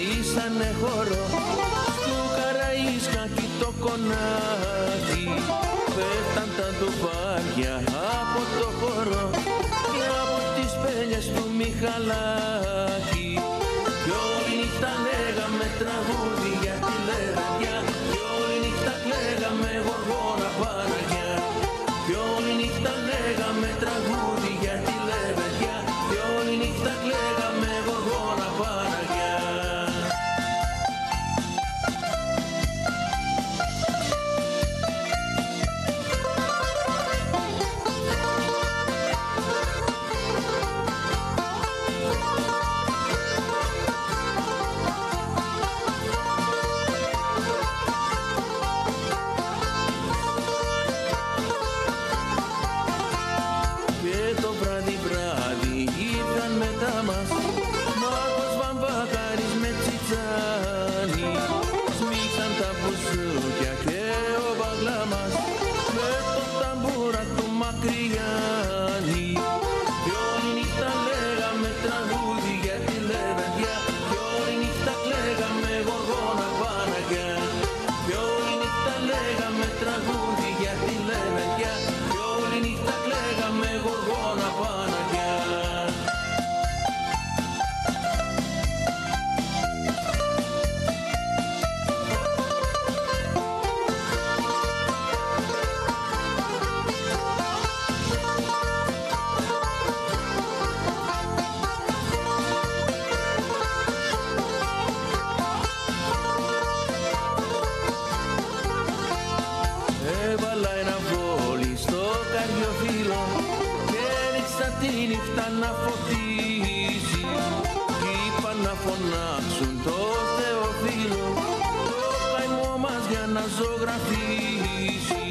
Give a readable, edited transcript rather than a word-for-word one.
στήσανε χώρο στο Καραΐσκακι το κονάκι. Πέφταν τα ντουβάρια από το χώρο και από τις πέλιες του Μιχαλάκη. Κι όλη νύχτα λέγαμε τραγούδι για τη λεβεδιά, κι όλη νύχτα κλαίγαμε γοργόνα Παναγιά. Κι όλη νύχτα λέγαμε τραγούδι για τη λεβεδιά, κι όλη νύχτα κλαίγαμε γοργόνα Παναγιά. Μάρκος Βαμβακάρης με τσιτσάνι, σμίξαν τα μπουζούκια και ο Μπαγλάμας με το ταμπούρα του Μακρυγιάννη. Κι όλη νύχτα λέγαμε τραγούδι για τη λεβεδιά, κι όλη νύχτα κλαίγαμε γοργόνα Παναγιά. Κι όλη νύχτα λέγαμε τραγούδι για τη λεβεδιά, κι όλη νύχτα κλαίγαμε γοργόνα Παναγιά. Έβαλα ένα βόλι στο καρδιοφύλλο και έριξα τη νύχτα να φωτίσει. Είπα να φωνάξουν το Θεοφύλλο, το καημό μας για να ζωγραφίσει.